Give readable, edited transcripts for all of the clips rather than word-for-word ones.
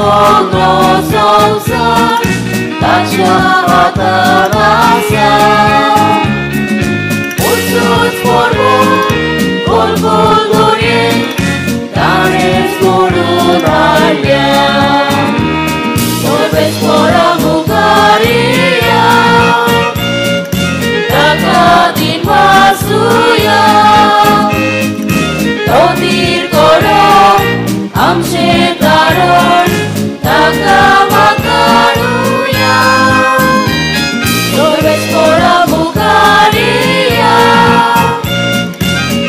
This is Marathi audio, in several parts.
सगळो संवसार ताच्या हातांत आसा उंचूच पर्वत गोल गोल दोरये ताणेंच घडोवन हाडल्या परमेश्वरा मुखार या ताका दिन वाचुया तो धीर करो आमचें कारण ताका वाखाणुया परमेश्वरा मुखार या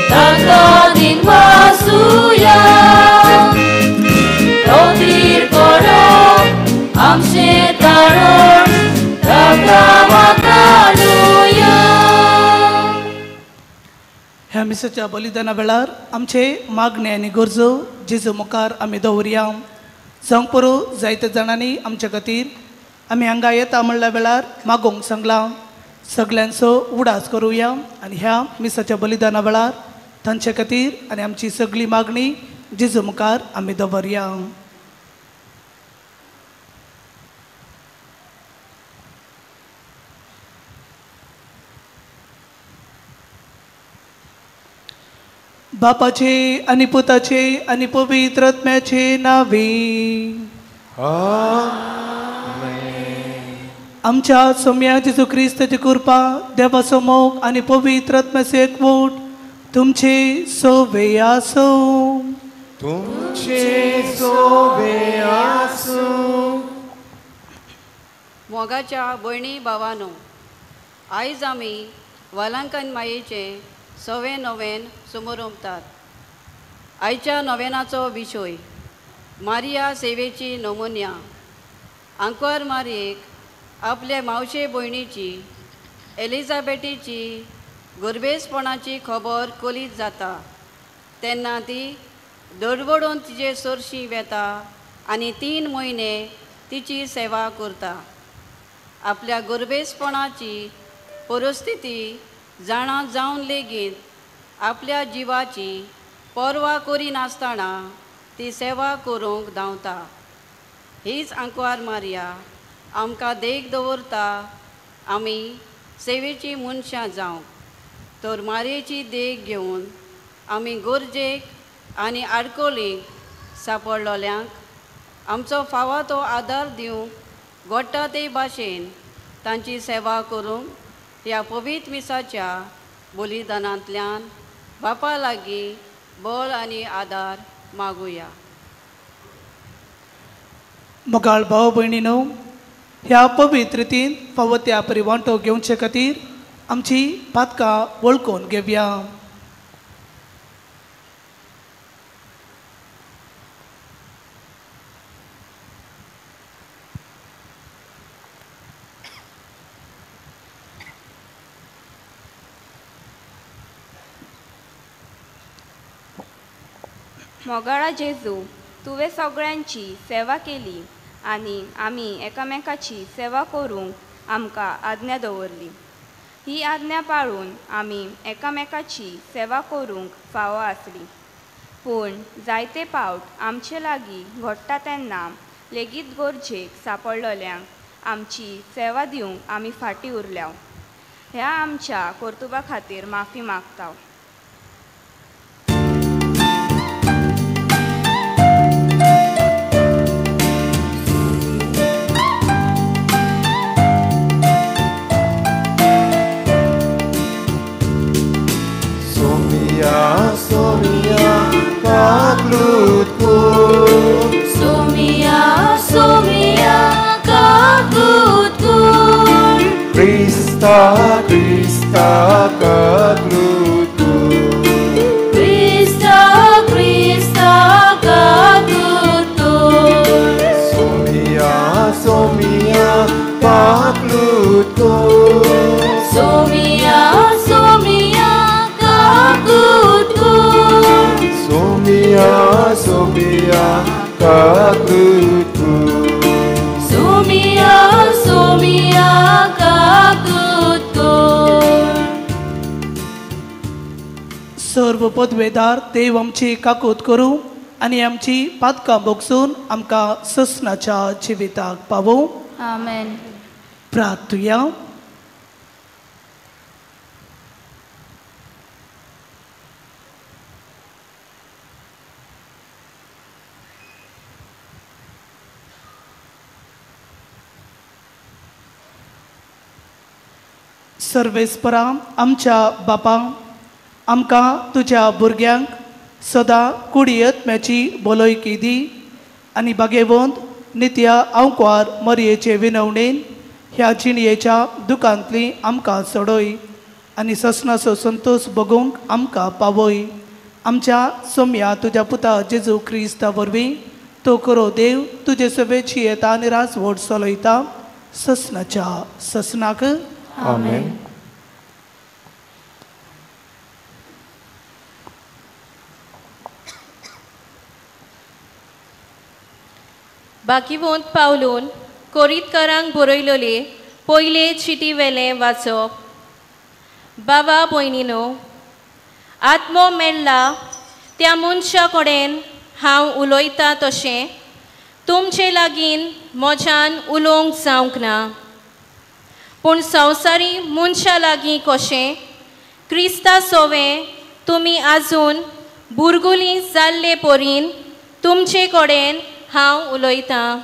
ताका दिन वाचुया तो धीर करो आमचें कारण ताका वाखाणुया. ह्या मिसाच्या बलिदाना वेळार आमचे मागणे आनी गरजो जेजू मुखार आमी दवरया. जावंक परो जायत्या जाणांनी आमच्या खातीर आमी हांगा येता म्हणल्या वेळार मागोवंक सांगलां. सगळ्यांचो उडास करुया आनी ह्या मिसाच्या बलिदाना वेळार तांचे खातीर आनी आमची सगळी मागणी जेजू मुखार आमी दवरया. बापाचे आनी पुताचे आनी पवित्र आत्म्याचे नांवे आमच्या सोम्या जेजू क्रिस्ताची कृपा देवाचो मोग आनी पवित्र आत्म्याचो एकवट तुमचे सोबे आसो. मोगाच्या भयणी भावानो, आयज आमी वालांकन मायेचे 6वें नोवेन समारंभतात. आयच्या नोवेनाचो विशय मारिया सेवेची नमोन्या. आंकवार मारयेक आपले मावशे भयणीची एलिझाबेटीची गर्भेसपणाची खबर कळीत जाता तेन्ना ती दडवडून तिचे चरशी वेता आनी 3 म्हयने तिची सेवा करता. आपल्या गर्भेसपणाची परिस्थिती जाणा जावन लेगीत आपल्या जिवाची पर्वा करिनासतना ती सेवा करूंक धांवता. हीच आंकवार मारिया आमकां देख दवरता आमी सेवेची मनशां जावंक. तर मारयेची देख घेवन आमी गरजेक आनी आडकोलीक सांपडलोल्यांक आमचो फावा तो आदार दिवंक घडटा ते भाशेन तांची सेवा करूंक ह्या पवित्र मिसाच्या बलिदानांतल्यान बापा लागीं बळ आनी आदार मागुया. मोगाळ भाव भयणीनो, ह्या पवित्र रितीन फावो त्या परी वांटो घेवचे खातीर आमची पातकां वळखून घेवया. मोगाळा जेजू, तुवें सगळ्यांची सेवा केली आनी आमी एकामेकाची सेवा करूंक आमकां आज्ञा दवरली. ही आज्ञा पाळून आमी एकामेकाची सेवा करूंक फावो आसली. पूण जायते फावट आमचे लागीं घडटा तेन्ना लेगीत गरजेक सांपडलोल्यांक आमची सेवा दिवंक आमी फाटीं उरल्या. ह्या आमच्या कर्तुबा खातीर माफी मागता. Somia, kaglutku. Somia, somia, kaglutku. Krista, Krista, kaglutku. Krista, Krista, kaglutku. Somia, somia, kaglutku. Somia, somia, kaglutku. Somia, somia, kaglutku. Somia, somia, kaglutku. सर्व पदवेदार देव आमची काकूत करूं आनी आमची पातकां भोगसून आमकां ससनाच्या जिविताक पावो. आमेन. प्रार्थुया. सर्वेस्परा आमच्या बापा, आमकां तुज्या भुरग्यांक सदां कुडियत्म्याची भलोयकी दी आनी बागेवंत नित्या आंवकार मरयेचे विनवणेन ह्या जिणयेच्या दुखांतली आमकां सोडय आनी ससनाचो संतोश भोगूंक आमकां पावय. आमच्या सोम्या तुज्या पुता जेजू क्रिस्ता वरवीं तो करो देव तुजे सवेची येता आनी राजवट चलयता ससनाच्या ससनाक. आमेन. बाकीवंत पावलून कोरीतकारांक बरयलेले पयले चिटी वेलें वाचप. बाबा भयणीनो, आत्मो मेळ्ळा त्या मनशा कडेन हांव उलयतां तशें तुमचे लागीं म्हज्यान उलोवंक जावंक ना. पूण संवसारी मनशा लागीं कशें क्रिस्ता सोवें तुमी आजून बुरगुली जाल्ले परीन तुमचे कडेन हांव उलयतां.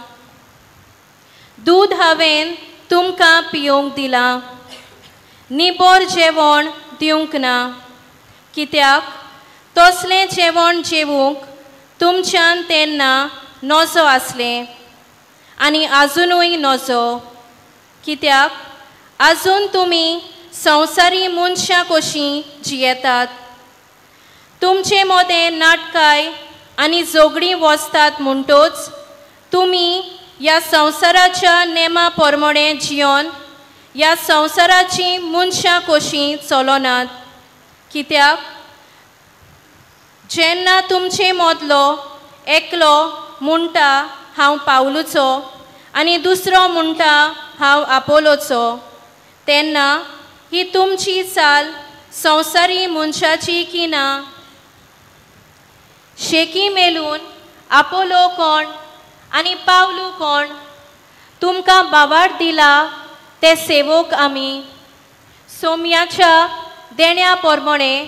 दूद हांवें तुमकां पिवंक दिलां, निबोर जेवण दिवंक ना. कित्याक तसलें जेवण जेवूंक तुमच्यान तेन्ना नजो आसलें आनी आजुनूय नजो. कित्याक आजून तुमी संवसारी मनशां कशीं जियेतात. तुमचे मोदें नाटकाय आनी जोगडी वचतात म्हणटूच तुमी ह्या संवसाराच्या नेमा प्रमाणें जियोन ह्या संवसाराची मनशां कशीं चलोनात. कित्याक जेन्ना तुमचे मदलो एकलो म्हणटा हांव पावलूचो आनी दुसरो म्हणटा हांव आपोलोचो, तेन्ना ही तुमची चाल संवसारी मनशाची की ना? शेकी मेलून आपोलो कोण आनी पावलू कोण? तुमकां बावाड दिला ते सेवक आमी. सोम्याच्या देण्या प्रमाणें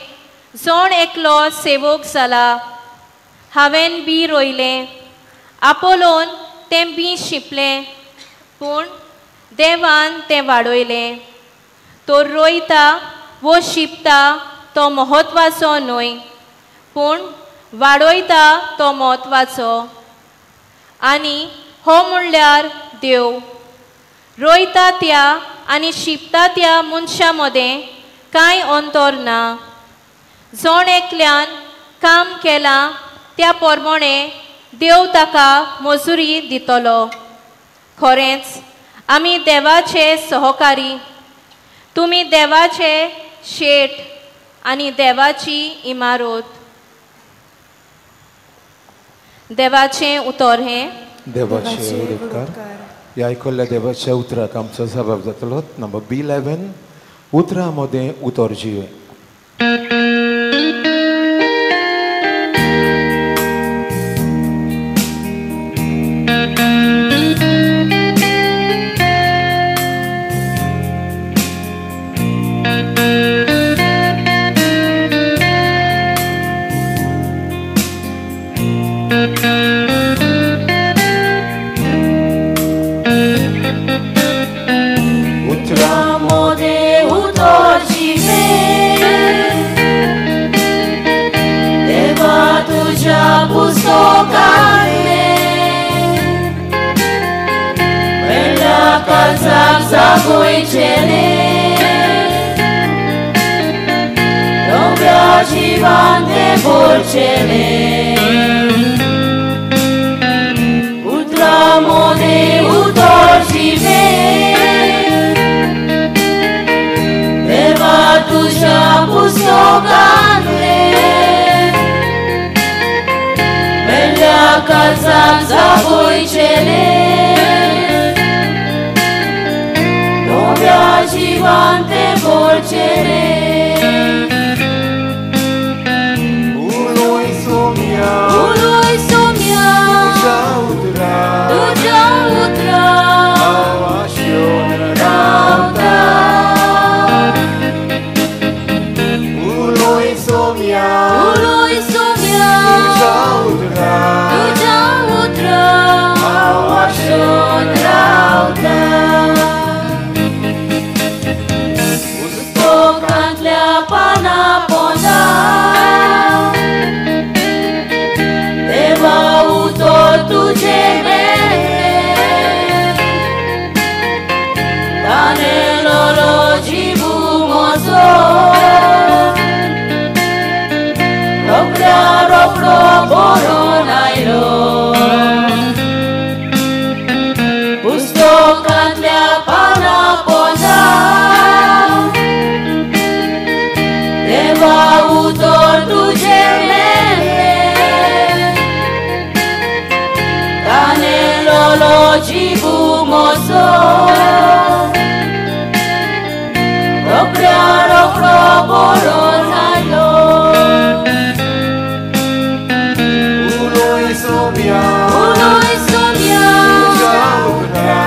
जोण एकलो सेवक जाला. हांवें बी रोयलें, आपोलोन तें बी शिंपलें, पूण देवान तें वाडयलें. तो रोयता वो शिंपता तो म्हत्वाचो न्हय, पूण वाडयता तो म्हत्वाचो. आनी हो म्हणल्यार देव. रोयता त्या आनी शिंपता त्या मनशा मदें कांय अंतर ना. जोण एकल्यान काम केलां त्या प्रमाणें देव ताका मजुरी दितलो. खरेंच आमी देवाचे सहकारी. तुमी देवाचे शेट आनी देवाची इमारत. देवाचें उतर हें. देवाचे उदकार. ह्या आयकल्ल्या देवाच्या उतराक आमचो जबाब जातलो. नंबर B11 उतरा मदें उतर जिवे. मोसो रोकड्या रोकडो बरो जालो Uloy somia तुझ्या उतरा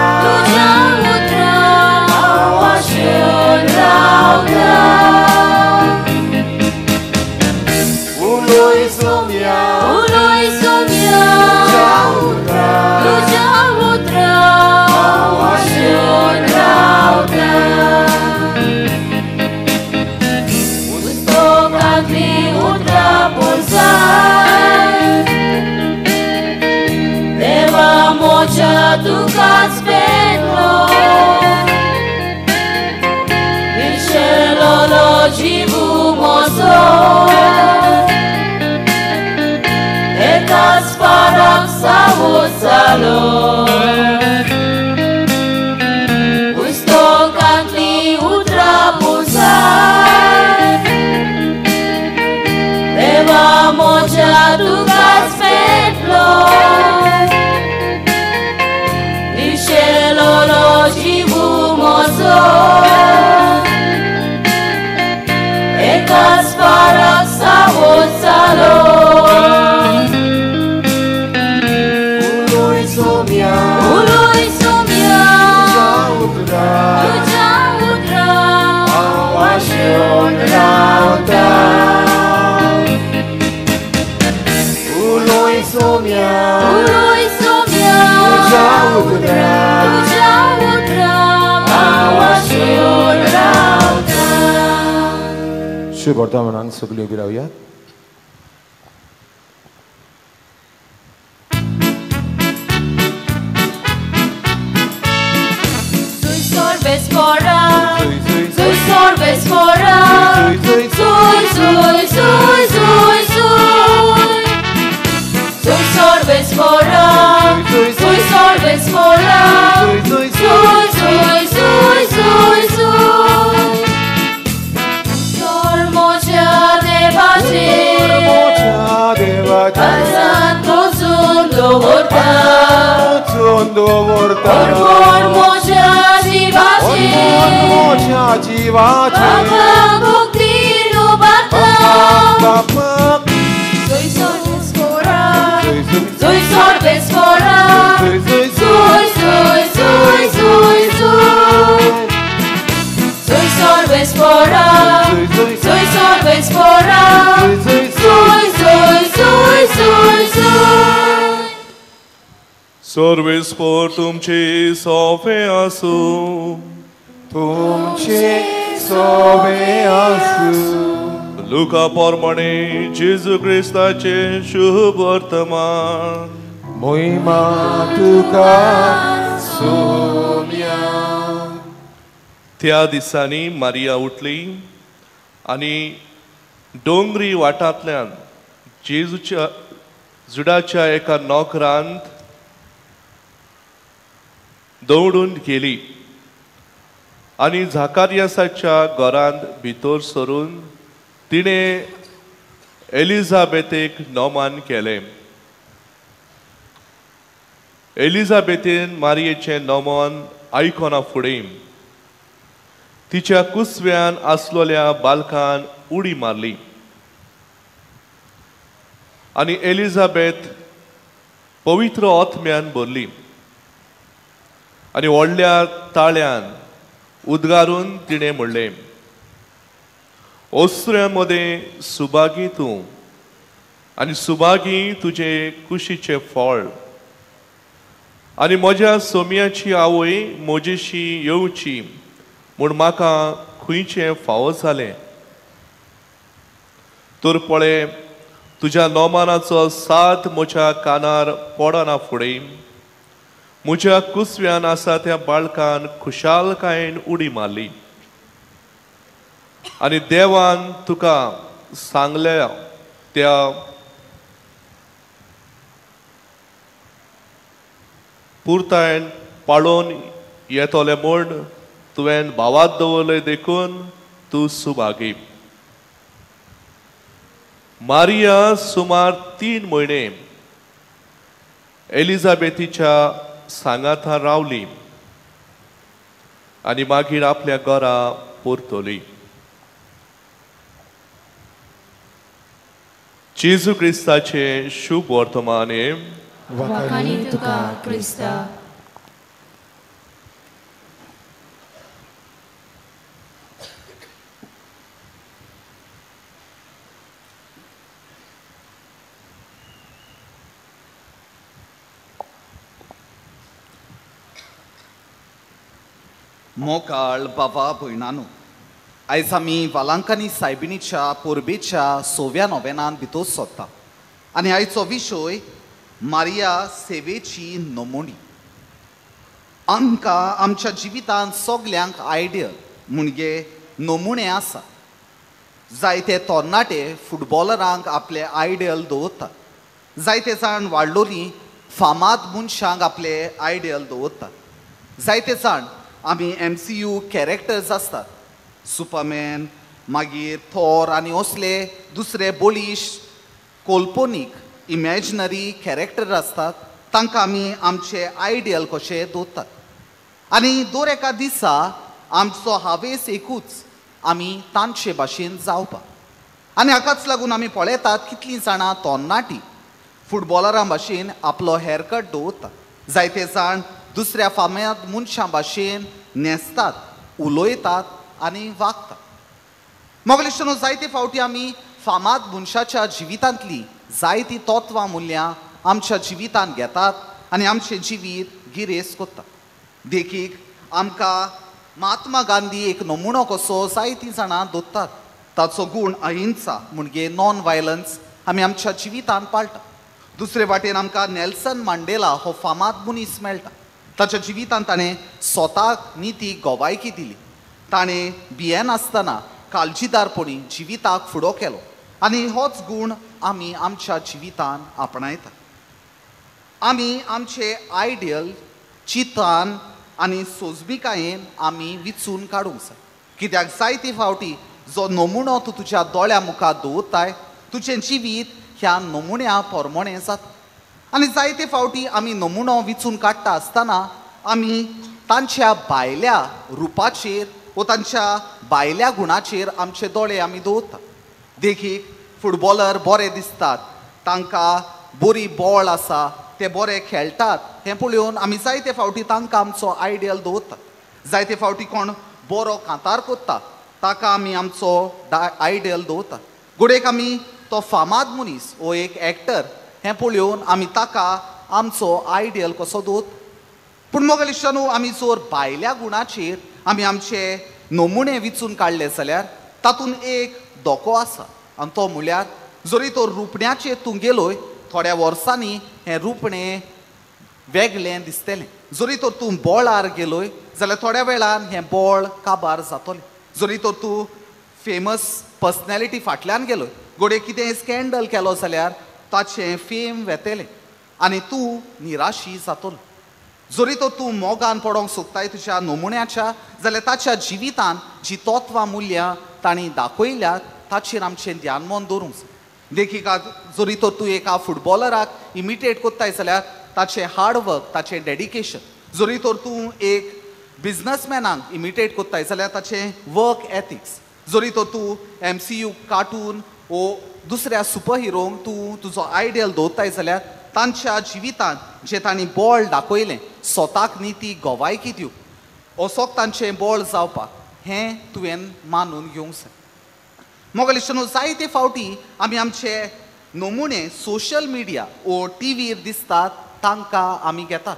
आवाशून रावता Uloy somia तुझ्या उतरा आवाशून रावता पुस्तकांतली उतरा पोरसाय देवा मोच्या तुकाच पेटलो विशेलोलो जीवू मोसो एकाच पाराक सावोस जालो पुस्तकांतली उतरा पोरसाय देवा मोच्या तुकाच पेटलो विशेलोलो जीवू मोसो एकाच पाराक सावोस जालो Uloy somia तुझ्या उतरा Awashon rauta Uloy somia तुझ्या उतरा आवाशून रावता शुभ वर्तमानान सगळी उबी रावयात Soy sorbes fora Soy sorbes fora Soy sorbes fora Sor mocia debace Alzat tosun dovorta Ormor mocia jivace Papa buktilu bata Soy sorbes fora Soy sorbes fora Soy sorbes fora Soy sorbes fora Sorbes por तुमचे सोफे आसू तुमचे सोबे आसू लुका पोरमणे जेजू क्रिस्ताचे शुभ वर्तमान मोहिमा तुका सोम्या त्या दिसांनी मारिया उठली आणि डोंगरी वाटांतल्यान जेजूच्या जुडाच्या एका नोकरांत दौडून गेली आणि झाकारियासाच्या घरांत भितर सरून तिणे एलिझाबेथेक नोमान केले एलिझाबेथेन मारियेचें नोमान आयकोना फुडें तिच्या कुसव्यान आसलोल्या बालकान उडी मारली आणि एलिझाबेथ पवित्र आत्म्यान भरली आणि व्हडल्या ताळ्यान उद्गारून तिणे म्हणले ओस्त्र्यामध्ये सुभागी तूं आणि सुभागी तुझे कुशीचे फळ आणि म्हज्या सोम्याची आवय म्हजेशी येवची म्हूण म्हाका खंयचे फावो जालें तर पळय तुज्या नोमानाचो साथ म्हज्या कानार पडना फुडें म्हज्या कुसव्यान आसा त्या बाळकान खुशालकायेन उडी मारली आणि देवान तुका सांगल्या त्या पुरतायन पाळोवन येतोले म्हूण तुवें भावात दवरले देखून तूं सुभागी मारिया सुमार 3 म्हयने एलिझाबेथीच्या सांगाता रावली आनी मागीर आपल्या घरा परतली. जेजू क्रिस्ताचे शुभ वर्तमान हे वखाणी तुका क्रिस्ता. मोकाळ बाबा भयणानो, आयज आमी वालांकानी सायबिणीच्या पोरबेच्या 6व्या नोवेनान भितर सोदता आनी आयचो विशय मारिया सेवेची नमोणी. आमकां आमच्या जिवितांत सगल्यांक आयडियल म्हणजे नमुणे आसा. जायते तरणाटे फुटबॉलरांक आपले आयडियल दवरतात. जायते जाण वाडलोलीं फामाद मनशांक आपले आयडियल दवरतात. जायते जाण आमी MCU कॅरेक्टर्स आसतात, सुपरमॅन, मागीर थॉर आनी असले दुसरे बोलिश काल्पनीक इमॅजिनरी कॅरेक्टर आसतात, तांकां आमी आमचे आयडियल कशे दवरतात. आनी दर एका दिसा आमचो हावेस एकूच, आमी तांचे भाशेन जावपाक. आनी हाकाच लागून आमी पळयतात कितलीं जाणां तरणाटी फुटबॉलरां भाशेन आपलो हेअरकट दवरतात. जायते जाण दुसऱ्या फामाद मनशां भाशेन न्हेसतात, उलयतात आनी वागतात. मोगलेश्वरो, जायते फावटी आमी फामाद मनशाच्या जिवितांतलीं जायतीं तत्वां मुल्यां आमच्या जिवितांत घेतात आनी आमचें जिवीत गिरेस्त करतात. देखीक आमकां महात्मा गांधी एक नमुनो कसो जायतीं जाणां दवरतात. ताचो गूण अहिंसा म्हणजे नॉन वायलन्स आमी आमच्या जिवितांत पाळटा. दुसरे वाटेन आमकां नेल्सन मांडेला हो फामाद मनीस मेळटा. ताच्या जिवितांत ताणें स्वताक निती गोवायकी दिली. ताणें बियेन आसतना काळजीदारपणी जिविताक फुडो केलो आनी होच गूण आमी आमच्या जिवितांत आपणायतात. आमी आमचे आयडियल चिंतान आनी सोजमिकायेन आमी विचून काडूंक जाय. कित्याक जायते फावटी जो नमुनो तूं तुज्या दोळ्या मुखार दवरताय, तुजें जिवीत ह्या नमुन्या पोरमोणें जाता. आनी जायते फावटी आमी नमुनो विचून काडटा आसतना आमी तांच्या भायल्या रुपाचेर वा तांच्या भायल्या गुणाचेर आमचे दोळे आमी दवरतात. देखीक फुटबॉलर बरे दिसतात, तांकां बरी बॉल आसा, ते बरे खेळटात, हें पळोवन आमी जायते फावटी तांकां आमचो आयडियल दवरतात. जायते फावटी कोण बरो कांतार करता ताका आमी आमचो आयडियल दवरतात. घोडेक आमी तो फामाद मनीस वो एक एक्टर हें पळोवन आमी ताका आमचो आयडियल कसो दवरता. पूण मोगलेश्वरो, आमी जर भायल्या गुणाचेर आमी आमचे नमुणे विचून काडले जाल्यार तातूंत एक धोको आसा आनी तो म्हळ्यार जरी तो रुपण्याचेर तूं गेलोय थोड्या वर्सांनी हें रुपणें वेगळें दिसतलें. जरी तर तूं बोळार गेलोय जाल्यार थोड्या वेळान हें बोळ काबार जातलें. जरी तर तूं फेमस पर्सनॅलिटी फाटल्यान गेलोय, घोडे कितें स्कॅन्डल केलो जाल्यार ताचें फेम वेतलें आनी तूं निराशी जातलो. जरी तर तूं मोगान पडोंक सोदताय तुज्या नमुन्याच्या जाल्यार ताच्या जिवितांत जी तत्वां मुल्यां तांणी दाखयल्यात ताचेर आमचें ध्यान मन दवरूंक जाय. देखीक जरी तर तूं एका फुटबॉलराक इमिटेट करताय जाल्यार ताचें हार्डवर्क, ताचें डेडिकेशन. जरी तर तूं एक बिझनसमॅनाक इमिटेट करताय जाल्यार ताचें वर्क एथिक्स. जरी तर तूं MCU कार्टून वो दुसऱ्या सुपर हिरोंक तूं तुजो आयडियल दवरताय जाल्यार तांच्या जिवितांत जे तांणी बॉल दाखयलें, स्वताक निती गोवायकी दिवंक, असोक तांचें बॉल जावपाक, हें तुवें मानून घेवंक जाय. मोगलेश्वरो, जायते फावटी आमी आमचे नमुणे सोशल मिडिया वो टीव्हीर दिसतात तांकां आमी घेतात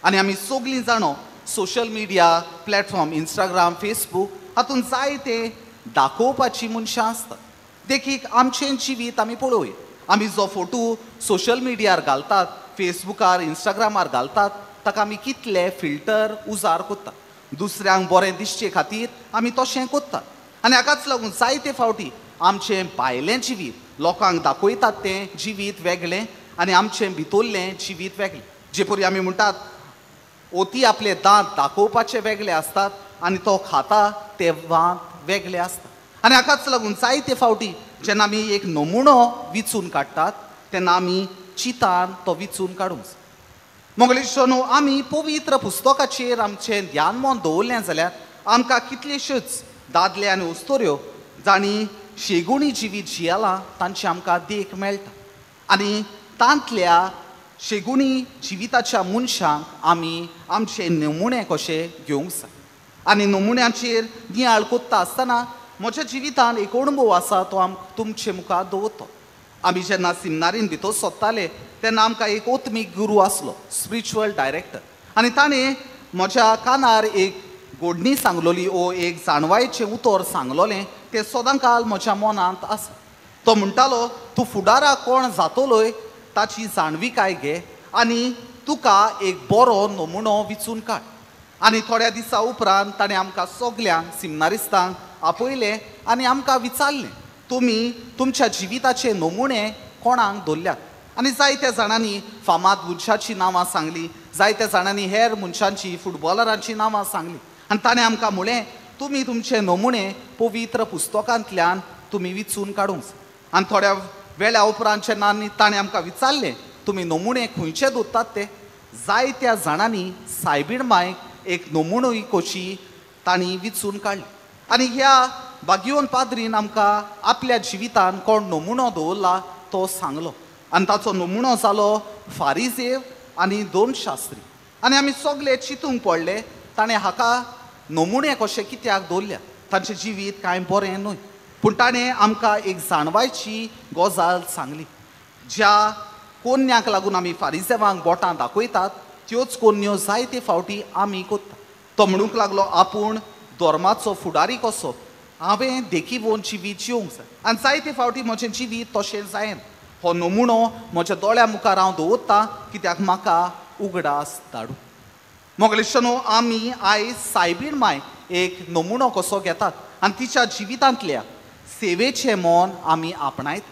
आनी आमी सगळीं जाणो social media platform Instagram, Facebook हातूंत जायते दाखोवपाची मनशां आसतात. देखीक आमचें जिवीत आमी पळोवया. आमी जो फोटो सोशल मिडियार घालतात, फेसबुकार, इंस्टाग्रामार घालतात, ताका आमी कितले फिल्टर उजार करतात. दुसऱ्यांक बरें दिसचे खातीर आमी तशें करतात आनी हाकाच लागून जायते फावटी आमचें भायलें जिवीत लोकांक दाखयतात तें जिवीत वेगळें आनी आमचें भितरलें जिवीत वेगळें. जे परी आमी म्हणटात ओती आपले दांत दाखोवपाचे वेगळे आसतात आनी तो खाता ते दांत वेगळे आसतात. आनी हाकाच लागून जायते फावटी जेन्ना आमी एक नमुनो विचून काडटात तेन्ना आमी चितान तो विचून काडूंक जाय. मोगलेश्वरो, आमी पवित्र पुस्तकाचेर आमचें ध्यान मन दवरलें जाल्यार आमकां कितलेश्योच दादले आनी उस्तोऱ्यो जाणी शेगुणी जिवीत जियेलां तांची आमकां देख मेळटा आनी तांतल्या शेगुणी जिविताच्या मनशांक आमी आमचे नमुणे कशे घेवंक जाय आनी नमुन्याचेर नियाळ कोत्ता आसतना म्हज्या जिवितान एक अणभव आसा तो तुमचे मुखार दवरतो. आमी जेन्ना सिमनारीन भितर सोदताले तेन्ना आमकां एक ओत्मीक गुरू आसलो, स्पिरिच्युअल डायरेक्टर, आनी ताणें म्हज्या कानार एक गोडणी सांगलोली ओ एक जाणवायेचें उतर सांगलोलें तें सदांकाल म्हज्या मनांत आसा. तो म्हणटालो तूं फुडाराक कोण जातलोय ताची जाणविकाय घे आनी तुका एक बरो नमुनो विचून काड. आनी थोड्या दिसा उपरांत ताणें आमकां सगल्यांक सिमनारिस्तांक आपयलें आनी आमकां विचारलें तुमी तुमच्या जिविताचे नमुणे कोणाक दवरल्यात. आनी जायत्या जाणांनी फामाद मनशांची नांवां सांगलीं, जायत्या जाणांनी हेर मनशांची फुटबॉलरांची नांवां सांगलीं आनी ताणें आमकां म्हळें तुमी तुमचे नमुणे पवित्र पुस्तकांतल्यान तुमी विचून काडूंक जाय. आनी थोड्या वेळा उपरांत जेन्ना ताणें आमकां विचारलें तुमी नमुणे खंयचे दवरतात ते, जायत्या जाणांनी सायबीण मांयक एक नमुणोय कशी तांणी विचून काडली. आनी ह्या बागियोन पाद्रीन आमकां आपल्या जिवितान कोण नमुनो दवरला तो सांगलो आनी ताचो नमुनो जालो फारिजेव आनी 2 शास्त्री. आनी आमी सगळे चिंतूंक पडले ताणें हाका नमुणे कशे कित्याक दवरल्या, तांचें जिवीत कांय बरें न्हय. पूण ताणें आमकां एक जाणवायची गजाल सांगली. ज्या कोन्याक लागून आमी फारिजेवांक बोटां दाखयतात त्योच कोन्यो जायते फावटी आमी कोत्ता. तो म्हणूंक लागलो आपूण धर्माचो फुडारी कसो हांवें देखीवन जिवीत जिवंक जाय आनी जायते फावटी म्हजें जिवीत तशें जायना. हो नमुणो म्हज्या दोळ्या मुखार हांव दवरतां कित्याक म्हाका उगडास धाडूं. मोगलेशनो आमी आयज सायबीण माय एक नमुणो कसो घेतात आनी तिच्या जिवितांतल्या सेवेचें मोन आमी आपणायत.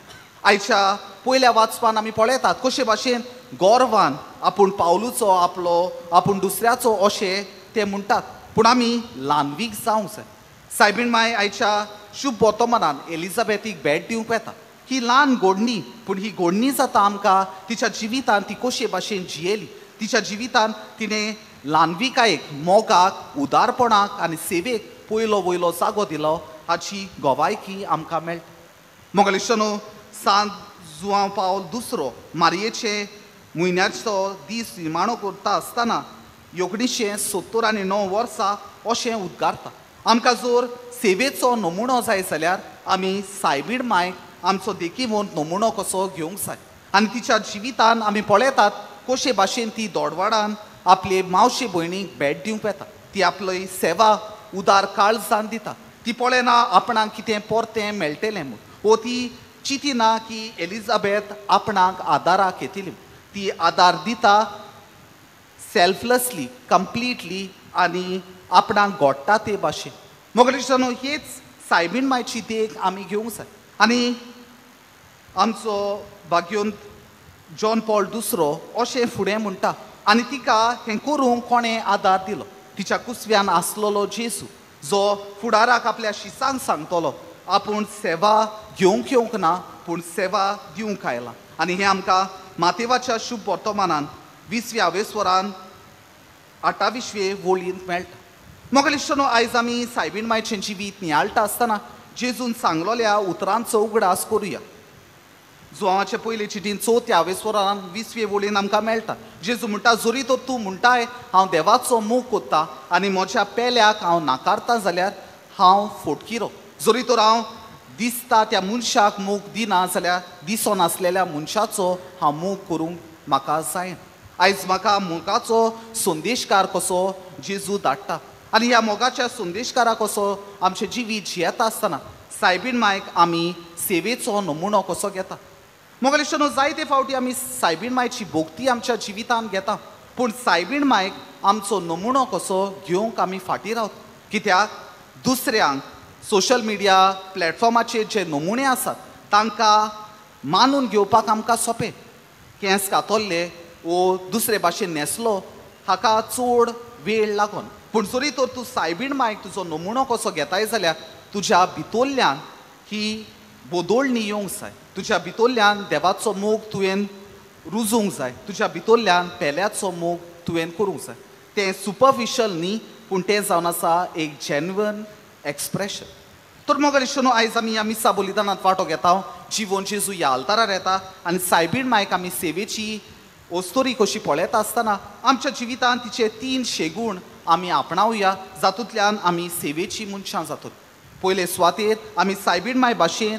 आयच्या पयल्या वाचपान आमी पळयतात कशे भाशेन गौरवान आपूण पावलूचो आपलो आपूण दुसऱ्याचो अशें ते म्हणटात. पूण आमी ल्हानवीक जावंक जाय. सायबीण माय आयच्या शुभ वर्तमानान एलिझाबेथीक भेट दिवंक येता. ही ल्हान गोडणी पूण ही गोडणी जाता आमकां तिच्या जिवितान ती कशे भाशेन जियेली, तिच्या जिवितान तिणें ल्हानविकायेक मोगाक उदारपणाक आनी सेवेक पयलो वयलो जागो दिलो हाची गोवायकी आमकां मेळटा. मोगलेशनो सांत जुआंव पावल II मारयेचे म्हयन्याचो दीस निमाणो करता आसतना 1979 वर्सा अशें उद्गारता. आमकां जर सेवेचो नमुणो जाय जाल्यार आमी सायबीण मायक आमचो देखीवन नमुणो कसो घेवंक जाय. आनी तिच्या जिवितान आमी पळयतात कशे भाशेन ती दोडवाडान आपले मावशे भयणीक भेट दिवंक येता. ती आपली सेवा उदार काळजान दिता. ती पळयना आपणाक कितें परतें मेळटलें म्हूण, वो ती चिंतिना की एलिझाबेथ आपणाक आदाराक येतली. ती आदार दिता सेल्फलेसली, कंप्लिटली आनी आपणाक घोडटा ते भाशेन. मोगलेशनो हेच सायबीण मायची देख आमी घेवंक जाय. आनी आमचो भाग्योन जॉन पॉल II अशें फुडें म्हणटा आनी तिका हें करूंक कोणें आदार दिलो. तिच्या कुसव्यान आसलोलो जेजू जो फुडाराक आपल्या शिसांक सांगतलो आपूण सेवा घेवंक येवंक ना पूण सेवा दिवंक आयला. आनी हें आमकां मातेवाच्या शुभ वर्तमानान 20व्या वेस्वरान 28वे वळींत मेळटा. मोगलेशनो आयज आमी सायबीण मायचें जिवीत नियाळटा आसतना जेजून सांगलोल्या उतरांचो उगडास करुया. जुआंवाचे पयले चिटीन 4थ्या वेस्वरान 20वे वळीन आमकां मेळटा. जेजू म्हणटा जरी तर तूं म्हणटाय हांव देवाचो मोग कोत्ता आनी म्हज्या पेल्याक हांव नाकारता जाल्यार हांव फोटकिरो. जरी तर हांव दिसता त्या मनशाक मोग दिना जाल्यार दिसो नासलेल्या मनशाचो हांव मोग करूंक म्हाका जायना. आयज म्हाका मोगाचो संदेशकार कसो जेजू धाडटा आनी ह्या मोगाच्या संदेशकारा कसो आमचें जिवीत जियेता आसतना सायबीण मायक आमी सेवेचो नमुनो कसो घेता. मोगलेशनो जायते फावटी आमी सायबीण मायची भोगती आमच्या जिवितान घेता पूण सायबीण मायक आमचो नमुनो कसो घेवंक आमी फाटीं रावता. कित्याक दुसऱ्यांक सोशल मिडिया प्लॅटफॉर्माचेर जे नमुणे आसात तांकां मानून घेवपाक आमकां सोंपें. केंस कातरले वो दुसरे भाशेन न्हेसलो हाका चड वेळ लागोन. पूण जरी तर तूं सायबीण मायक तुजो नमुनो कसो घेताय जाल्यार तुज्या भितरल्यान ही बदोळणी येवंक जाय. तुज्या भितरल्यान देवाचो मोग तुवें रुजूंक जाय. तुज्या भितरल्यान पेल्याचो मोग तुवें करूंक जाय. तें सुपरफिशल न्ही पूण तें जावन आसा एक जेन्युइन एक्सप्रेशन. तर मोगल इश्टनो, आयज आमी ह्या मिसा बलिदानांत वांटो घेता. जिवोन जेजू ह्या आल्तारार येता आनी सायबीण मायक आमी सेवेची ओस्तोरी कशी पळयता आसतना आमच्या जिवितांत तिचे 300 गूण आमी आपणावया, जातूंतल्यान आमी सेवेची मनशां जातत. पयले सुवातेर आमी सायबीण माय भाशेन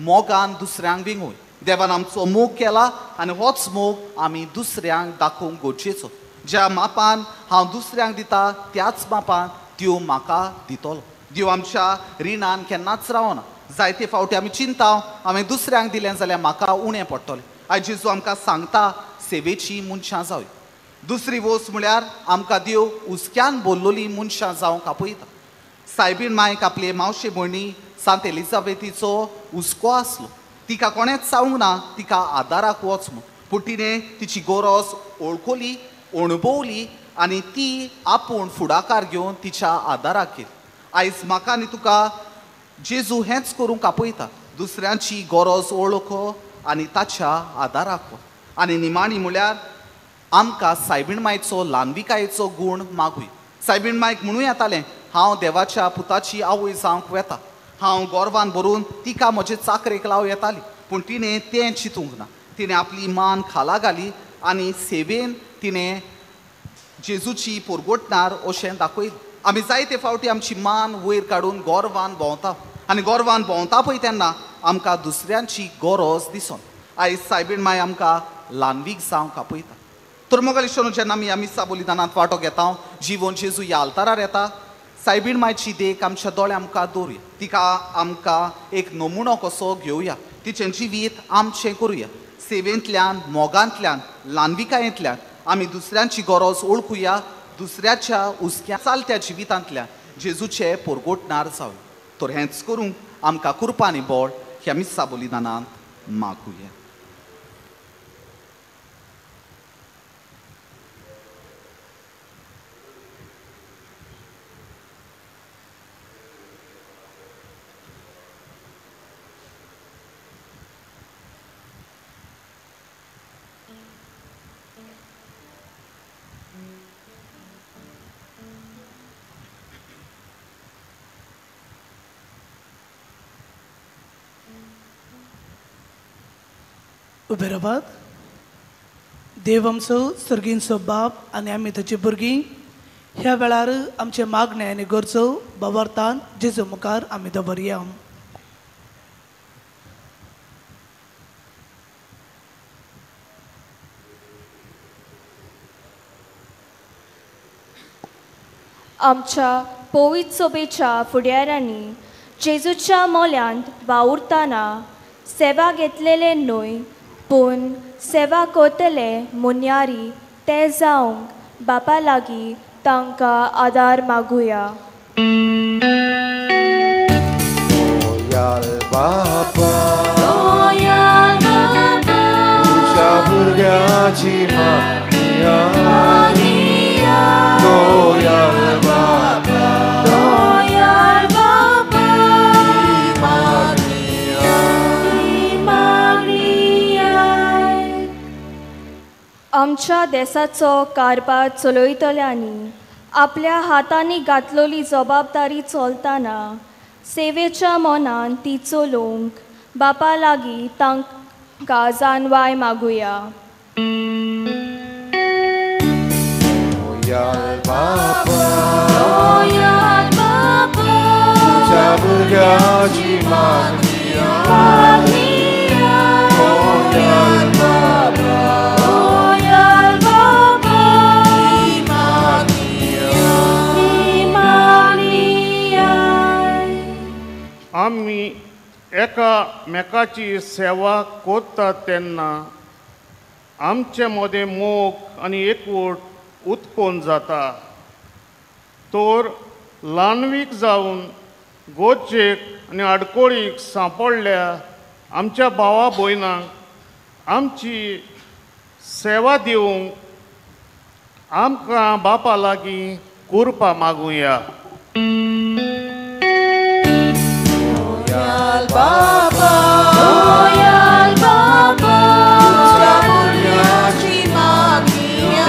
मोगान दुसऱ्यांक विंगूय. देवान आमचो मोग केला आनी होच मोग आमी दुसऱ्यांक दाखोवंक गरजेचो. ज्या मापान हांव दुसऱ्यांक दिता त्याच मापान देव म्हाका दितलो. देव आमच्या रिणान केन्नाच रावना. जायते फावटी आमी चिंता हांवें दुसऱ्यांक दिलें जाल्यार म्हाका उणें पडटलें. आयज जेजू आमकां सांगता सेवेची मनशां जावया. दुसरी वस्त म्हळ्यार आमकां देव उस्क्यान बोल्लोली मनशां जावंक आपयता. सायबीण मायक आपले मावशे भयणी सांत एलिझाबेथीचो हुस्को आसलो. तिका कोणेंच सांगूंक ना तिका आदाराक वच म्हूण, पूण तिणें तिची गरज ओळखली, अणभवली आनी ती आपूण फुडाकार घेवन तिच्या आदाराक गेली. आयज म्हाका आनी तुका जेजू हेंच करूंक आपयता. दुसऱ्यांची गरज ओळखो आनी ताच्या आदाराक वच. आनी निमाणी म्हळ्यार आमकां सायबीण मायचो ल्हानविकायेचो गूण मागूय. सायबीण मायक म्हणूं येतालें, हांव देवाच्या पुताची आवय जावंक वेता. हांव गोरवान भरून तिका म्हजे चाकरेक लाव येताली. पूण तिणें तें चिंतूंक ना. तिणें आपली मान खाला घाली आनी सेवेन तिणें जेजूची पोरगोटणार अशें दाखयलें. आमी जायते फावटी आमची मान वयर काडून गोरवान भोंवता आनी गोरवान भोंवता पळय तेन्ना आमकां दुसऱ्यांची गरज दिसोन. आयज सायबीण माय आमकां ल्हानवीक जावंक आपयता. तर मोगल इश्टनो, जेन्ना आमी ह्या मिसा बलिदानांत वांटो घेता, जिवोन जेजू ह्या आल्तारार येता, सायबीण मायची देख आमच्या दोळ्या आमकां दवरुया. तिका आमकां एक नमुनो कसो घेवया. तिचें जिवीत आमचें करुया. सेवेंतल्यान, मोगांतल्यान, ल्हानविकायेंतल्यान आमी दुसऱ्यांची गरज ओळखुया. दुसऱ्याच्या उस्क्या चालत्या जिवितांतल्यान जेजूचे पोरगोटणार जावया. तर हेंच करूंक आमकां कृपा आनी बळ ह्या मिसा बलिदानांत मागुया. उबे रावात. देव आमचो सर्गींचो बाप आनी आमी ताची भुरगीं ह्या वेळार आमचे मागणे आनी गरजो बाबार्थान जेजू मुखार आमी दवरया. आमच्या पवित्र सोबेच्या फुडाऱ्यांनी जेजूच्या मोल्यांत वावुरतना सेवा घेतलेले न्हय, पूण सेवा करतले मुन्यारी ते जावंक बापा लागीं तांकां आदार मागुया. दोयाल बापा, तुझ्या भुरग्याची मागया. दोयाल बापा, आमच्या देशाचो कारभार चलयतल्यांनी आपल्या हातांनी घातलेली जबाबदारी चलतना सेवेच्या मनान ती चलोवंक बापा लागीं तांकां जाणवाय मागुया. दोयाल बापा, तुझ्या भुरग्याची मागया. दोयाल बापा, आमी एकामेकाची सेवा करतात तेन्ना आमचे मदें मोग आनी एकवट उत्पन्न जाता. तर ल्हानवीक जावन गोजेक आनी आडकोळीक सांपडल्या आमच्या भावा भयणांक आमची सेवा दिवंक आमकां बापा लागीं कृपा मागुया. बापा, दोयाल बापा, तुझ्या भुरग्याची मागया.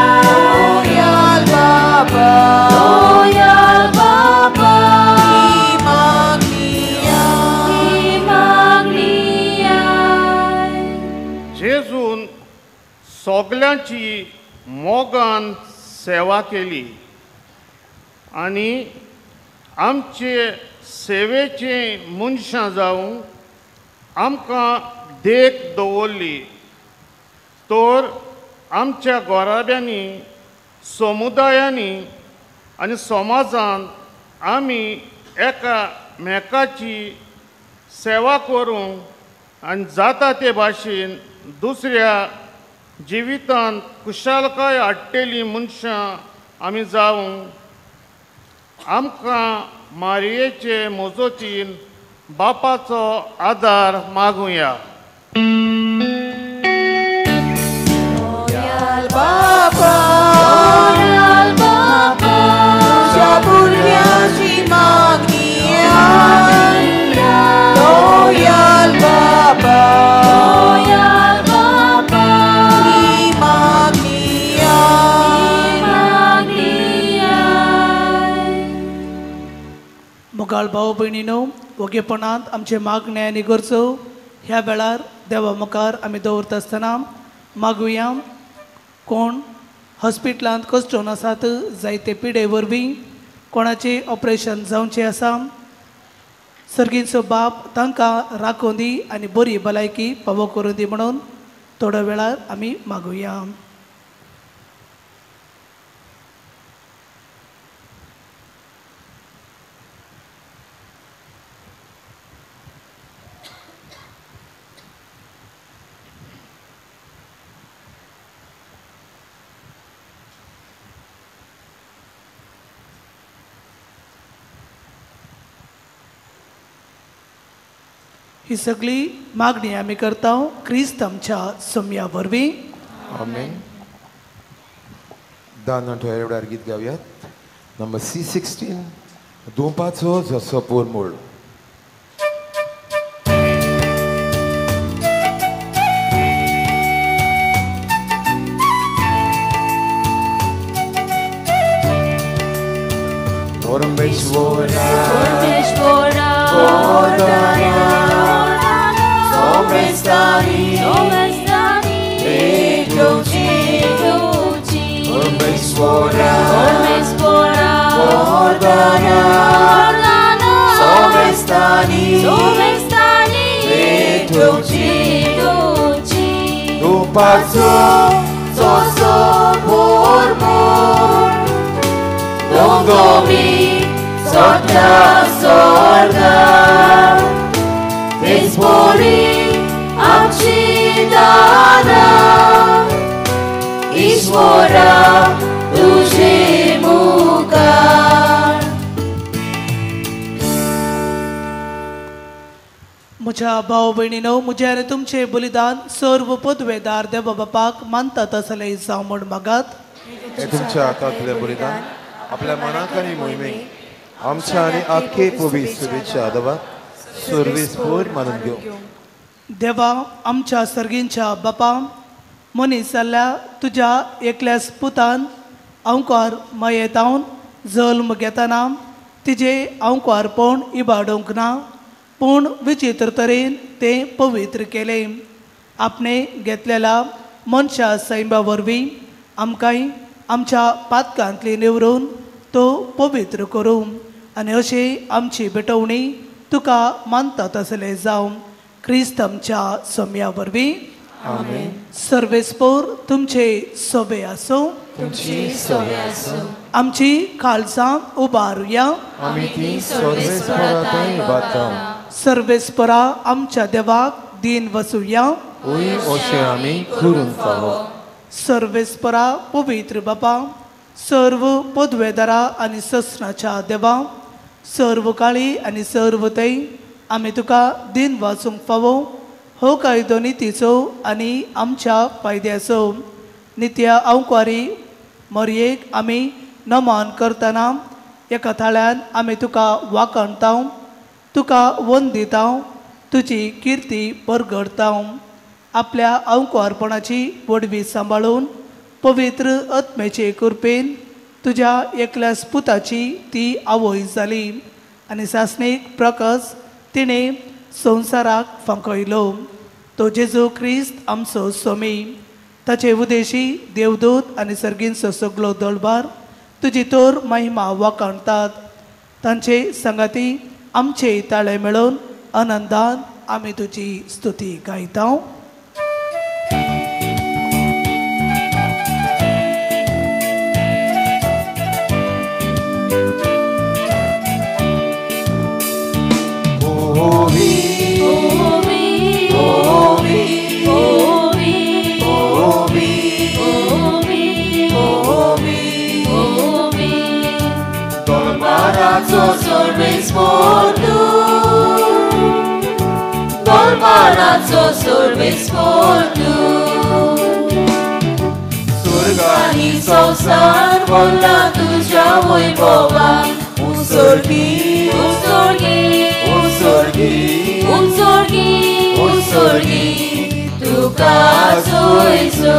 दोयाल बापा, सगल्यांची मोगान सेवा केली आनी आमचे सेवेचे मनशां जावं आमकां देख दवरली तर आमच्या गोराब्यांनी समुदायांनी आनी समाजांत आमी एकामेकाची सेवा करूंक आनी जाता ते भाशेन दुसऱ्या जिवितांत कुशळकाय हाडटलीं मनशां आमी जावंक आमकां मारयेचे मजतीन बापाचो आदार मागुया. बापा तुझ्या भुरग्याची मागणी दोयाल बापा ही मागणी मुगाळ भाऊ भयणीनो, ओगेपणांत आमचे मागणे आनी गरजो ह्या वेळार देवा मुखार आमी दवरता आसतना मागुया. कोण हॉस्पिटलांत कश्टून आसात, जायते पिडे वरवीं कोणाचें ऑपरेशन जावचें आसा, सर्गीचो बाप तांकां राखून दी आनी बरी भलायकी फावो करून दी म्हणून थोड्या वेळार आमी मागुया. ही सगळी मागणी आमी करता क्रिस्त आमच्या सोम्या वरवीं. आमेन. दान एवढ्यार गीत गावयात. नंबर C16 दोंपाचो जसो पोरमोळ. परमेश्वरा ईश्वरा तुझे मुखार. म्हज्या भाव भयणीनो, म्हजे आनी तुमचे बलिदान सर्व पदवेदार देवा बापाक मानता तसले जावं म्हण मागात. हे तुमच्या हातांतलें बलिदान आपल्या मनाक आनी मोहिमेक आमच्या आनी आख्खे पवित्रतेच्या आदवाक सर्वेस्पर मानून घेवं. देवा आमच्या सर्गींच्या बापा, मनीस जाल्ल्या तुज्या एकल्याच पुतान अवकार मयेतावन जल्म घेतना तिजे अवकारपण इबाडूंक ना, पूण विचित्र तरेन तें पवित्र केलें. आपणे घेतलेल्या मनशा सैमा वरवीं आमकांय आमच्या पातकांतली निवरून तो पवित्र करूं आनी अशें आमची भेटवणी तुका मानता तसले जावं क्रिस्त आमच्या सोम्या वरवीं. आमेन. सर्वेस्पर तुमचे सोबे आसूं. आमची खालसां उबारुया. सर्वेस्परा आमच्या देवाक दिन वसुया. सर्वेस्परा पवित्र बापा, सर्व पदवेदारा आनी ससनाच्या देवा, सर्व काळी आनी सर्व तै आमी तुका दिन वाचूंक फावो हो कायदो नितीचो आनी आमच्या फायद्याचो. नित्य अवकारी मरयेक आमी नमन करतना एका थाळ्यान आमी तुका वाखणता, तुका वंदिता, तुजी किर्ती परगडता. आपल्या अवकारपणाची वडवी सांबाळून पवित्र आत्मेचे कृपेन तुज्या एकल्याच पुताची ती आवय जाली आनी सासणीक प्रकस तिणें संवसाराक फांकयलो. तो जेजू क्रिस्त आमचो सोमी ताचे उदेशी देवदूत आनी सर्गींचो सगळो दळबार तुजी तोर महिमा वखणटात. तांचे संगाती आमचे ताळे मेळोवन आनंदान आमी तुजी स्तुती गायता. Sorves por tu, dolmanazo sorves por tu. Surgani संसार बोलला तुझ्या वैभवा, उसर्गी, उसर्गी, उसर्गी, उसर्गी, उसर्गी, तुका सोयसो.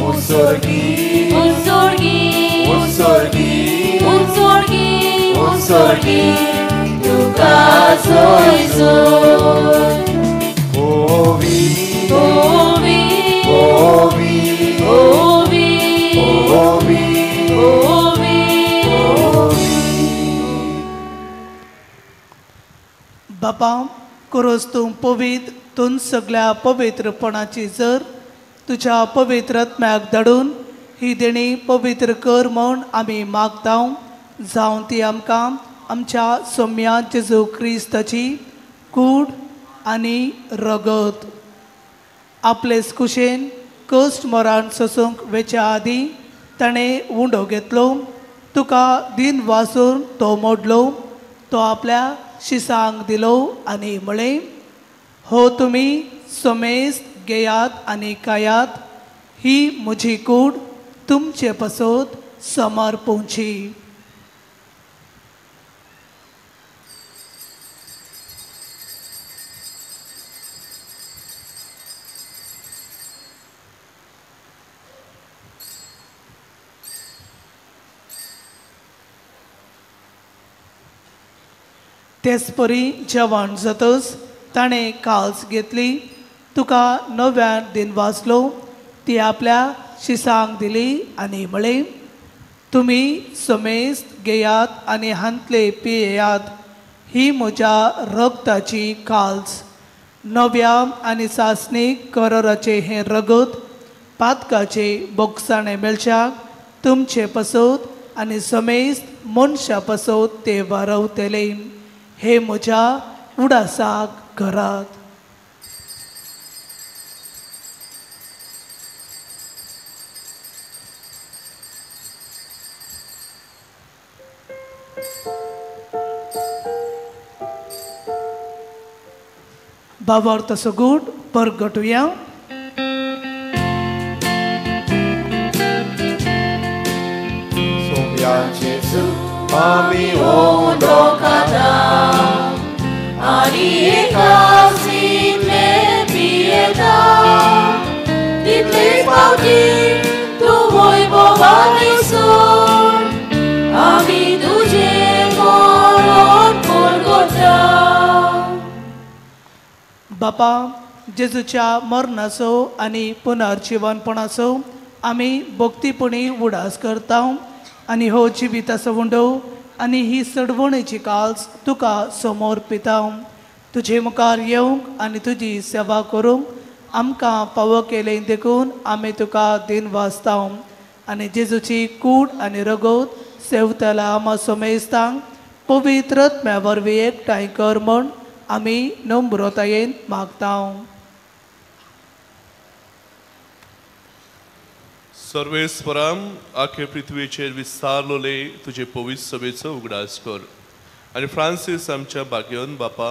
Usorgi, usorgi, usorgi, usorgi, usorgi, tuka soy soy. Ovi, ovi, ovi, ovi, ovi, ovi, ovi. बापा करोस तूं पवित्र तून सगळ्या पवित्रपणाची जर तुझ्या पवित्र आत्म्याक धाडून ही देणी पवित्र कर म्हूण आमी मागता. जावं ती आमकां आमच्या सोम्या जेजू क्रिस्ताची कूड आनी रगत आपलेच कुशेन कश्ट मरण सोसूंक वेच्या आदी ताणें उंडो घेतलो. तुका दिन वाचून तो मोडलो. तो आपल्या शिसांक दिलो आनी म्हळें, हो तुमी सोमेस्त घेयात आनी खायात. ही म्हजी कूड तुमचे पासत समर्पूंची. तेच परी जेवण जातच ताणें काल्स घेतली. तुका नव्यान दिन वाचलो. ती आपल्या शिसांक दिली आनी म्हळें, तुमी समेस्त घेयात आनी हांतले पियेयात. ही म्हज्या रगताची काल्स. नव्या आनी सासणीक कराराचे हें रगत पातकाचे बोगसाणे मेळच्याक तुमचे पासत आनी समेस्त मनशा पासत ते वारवतले. हे म्हज्या उडासाक घरात. भावार्थ सगूट परगटुया. सोम्या जेजू आमी ओंडो खाता आनी एकाच इतले पियेता. तितलेच पावटी तूं वैभवानी सोड. आमी तुजे मरण परगटा. बापा जेजूच्या मरणाचो आनी पुनर्जीवनपणाचो आमी भक्तीपणी उडास करता. आनी हो जिविताचो उंडो आनी ही सडवणेची काल्स तुका समर्पिता. तुजे मुखार येवंक आनी तुजी सेवा करूंक आमकां फावो केलें देखून आमी तुका दिन वाचता. आनी जेजूची कूड आनी रगत सेवतला आमा सोमेस्तांक पवित्र आत्म्या वरवीं एकठांय कर म्हूण आमी नम्रतायेन मागता. सर्वेस्पराम आखे पृथ्वीचेर विस्तारलोले तुजे पवित्र सभेचो उगडास कर. आनी फ्रांसीस आमच्या भाग्यवन बापा,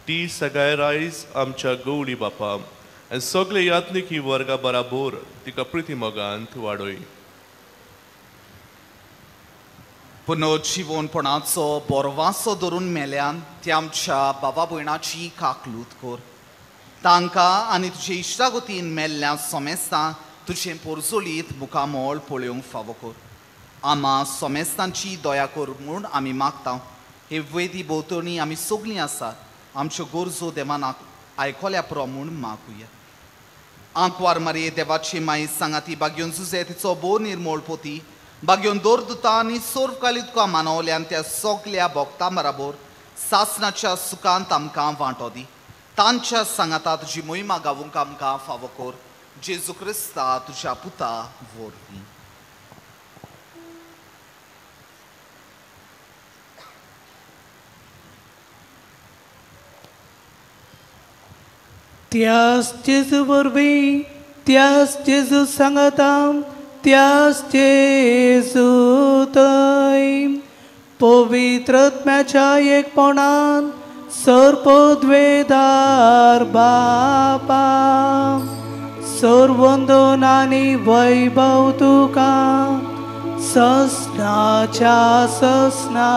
टी सगायरायज आमच्या गवळी बापा आनी सगळे यात्निकी वर्गा बराबर तिका प्रिती मोगांत वाडोय. पुनर्जीवनपणाचो बोरवासो धरून मेल्यान ते आमच्या बाबा भयणाची काकलूत कर. तांकां आनी तुजे इश्टागतीन मेल्ल्या सोमेस्तां तुजें पोरजोळीत मुखामोळ पळोवंक फावो कर. आमा सोमेस्तांची दया कर म्हूण आमी मागता. हे वेदी भोंवतणी आमी सगळीं आसा आमच्यो गरजो देवानाक आयकल्या पुरो म्हूण मागुया. आंकवार मारये देवाची माई सांगाती बागेवन झुजे तिचो बो निर्मोळ पोती बागेवन दोरदुता आनी सोर्वकाली तुका मानवल्यान त्या सगल्या भोगतां बराबर सासणाच्या सुखांत आमकां वांटो दी. तांच्या सांगाता तुजी मोहिमा गावूंक आमकां फावो कर. जेजू क्रिस्ता तुज्या पुता वरवीं. त्याच जेजू वरवीं त्याच जेजू सांगता त्याच जेजू थंय पवित्रत्म्याच्या एकपणान सर्वोद्वेदार बापा सर्वंदन आनी वैभव तुका ससनाच्या ससना.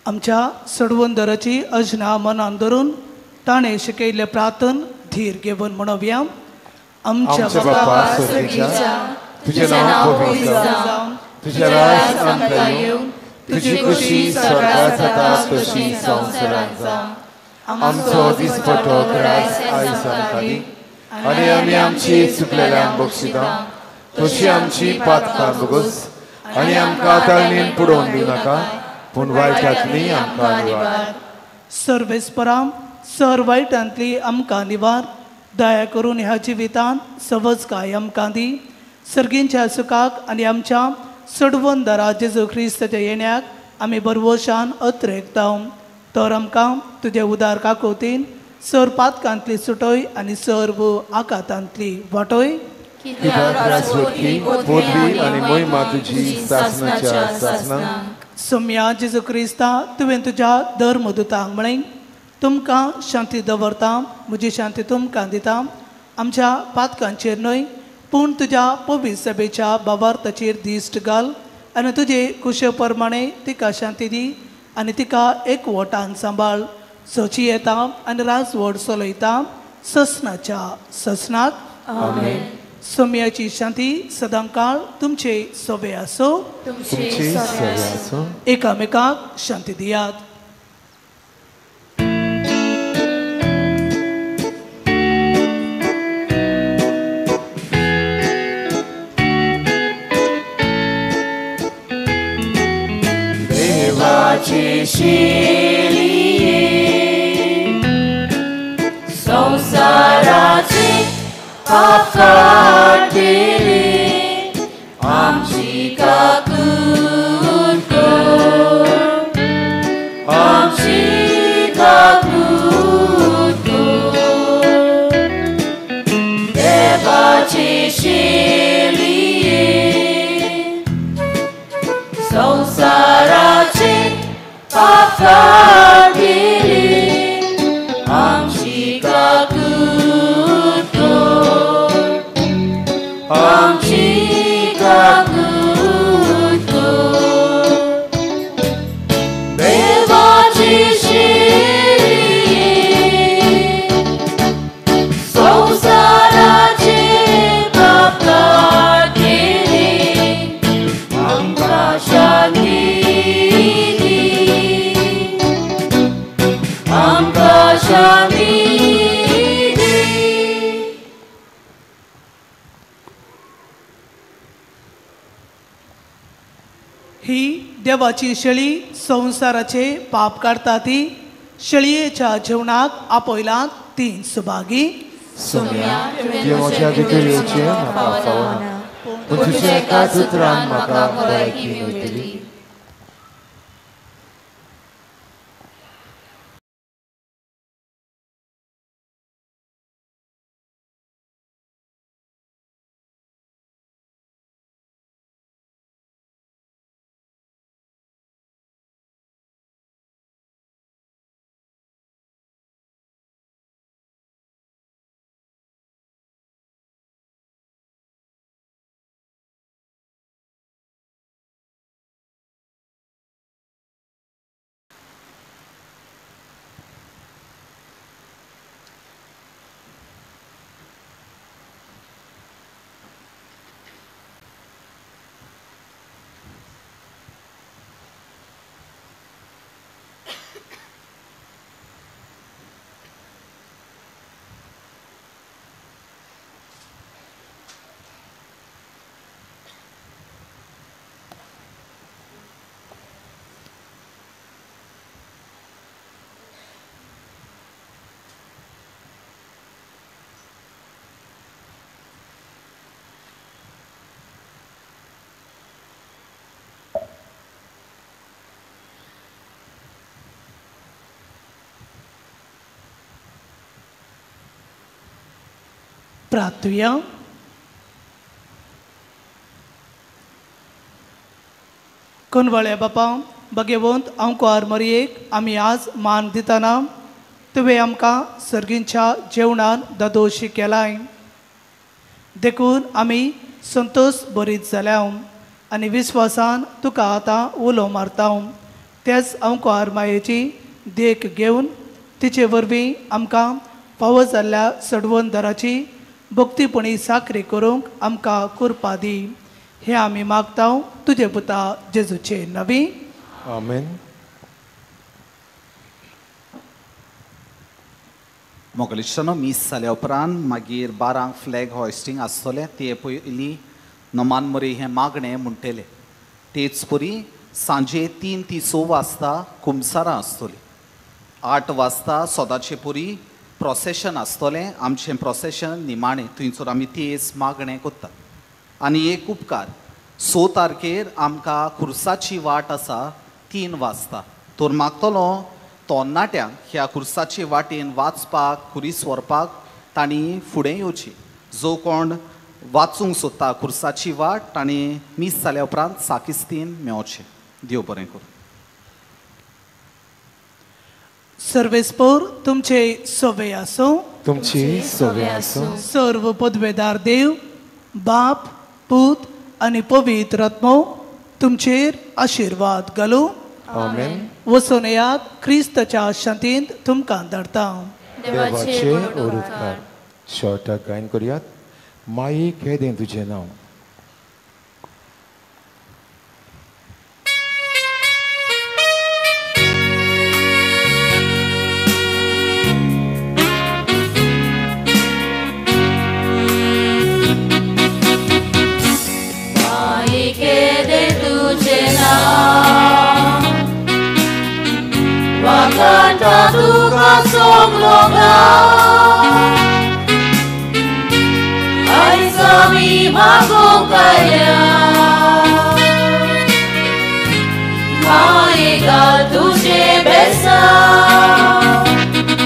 आमच्या सडवंदराची अजना मनान धरून ताणें शिकयल्ले प्रार्थन धीर घेवन म्हणोवया. आमच्या बापा स्वर्गीच्या तुझें नांव पवित्र जावं तुजें राज आमकां येवं तुजी खुशी स्वर्गांत जाता तशी संवसारांत जावं. आमचो दिसपटो आयज आमकां दी आनी आमी आमची चुकलेल्यांक बक्षिता तशी आमची पातकां बगस आनी आमकां ताळणेन पडोवन दिवं नाका पूण वायटांतली आमकां निवार. सर्वेस्पराम सर वायटांतली आमकां निवार. दया करून ह्या जिवितांत सवजकाय आमकां दी. सर्गींच्या सुखाक आनी आमच्या सडवंदरा जेजू क्रिस्ताच्या येण्याक आमी बरवशान अत्रेकताव. तर आमकां तुजे उदार काकोतीन सर पातकांतली सुटोय आनी सर्व आकातांतली वाटोय. पदवी आनी मोहिमा तुजी सासणाच्या सासनांक. सोम्या जेजू क्रिस्ता तुवें तुज्या धर्मदुतांक म्हळें तुमकां शांती दवरता म्हजी शांती तुमकां दिता. आमच्या पातकांचेर न्हय पूण तुज्या पवित्र सभेच्या भावार्थाचेर दिश्ट घाल आनी तुजे कुशे प्रमाणे तिका शांती दी आनी तिका एकवटान सांबाळ. सोची येता आनी राजवट चलयता ससनाच्या ससनाक. आमेन. सोम्याची शांती सदांकाळ तुमचे सोबे आसो. एकामेकाक शांती दियात. देवाचे शेलिये संसाराचे पाप काढले आमची काकूट कर आमची काकूट कर. देवाचे शेलिये संसाराचे पाप काढले आमची काकूट आमची काकूट देवाची शेलिये संसाराचे पाप काढले आमकां शांती दी आमकां शांती. ही देवाची शेळी संसाराचे पाप काढता ती शेळयेच्या जेवणाक आपयलात तीन सुभागी. देवाच्या भितरेचे म्हाका फावना पूण तुज्या एकाच उतरान म्हाका भलायकी मेळटली. प्रार्थुया. कोणवाळ्या बापा भगवंत आमकां मरयेक आमी आज मान दितना तुवें आमकां सर्गींच्या जेवणान ददोशी केलाय. देखून आमी संतोश बरीत जाल्या आनी विस्वासान तुका आतां उलो मारता. तेच आमकां मायेची देख घेवन तिचे वरवीं आमकां फावो जाल्ल्या सडवंदराची भक्तीपणी साखरी करूंक आमकां कृपा दी. हे आमी मागता तुजे पुता जेजूचे नवी. आमेन. मोगलिश्टानो मीस जाल्या उपरांत मागीर 12 फ्लॅग हॉयस्टींग आसतलें. ते पयलीं नमान मरी हें मागणें म्हणटलें. तेच परी सांजे 3 ते 6 वाजता कुमसारां आसतलीं. 8 वाजता सदांचे परी प्रोसेशन आसतलें. आमचें प्रोसेशन निमाणें थंयसर आमी तेच मागणें करतात. आनी एक उपकार 6 तारखेर आमकां खुर्साची वाट आसा 3 वाजता. तर मागतलो तरणाट्यांक ह्या खुर्साचे वाटेन वाचपाक खुरीस व्हरपाक तांणी फुडें येवची. जो कोण वाचूंक सोदता खुर्साची वाट तांणी मीस जाल्या उपरांत साकिस्तीन मेळचें. देव बरें करूं. सर्वेस्पोर तुमचे सोवे आसो. तुमची सोवे आसो. सर्व पदवेदार देव बाप पूत आनी पवित्र आत्मो तुमचेर आशिर्वाद घालूं. आमेन. वचून येयात क्रिस्ताच्या शांतींत तुमकां धाडटा. देवाचे उरकार. शॉर्टाक गायन करुयात. माईक हे दें तुजें नांव. Canta tuga sogloga Ai sami mago kaya Maiga tu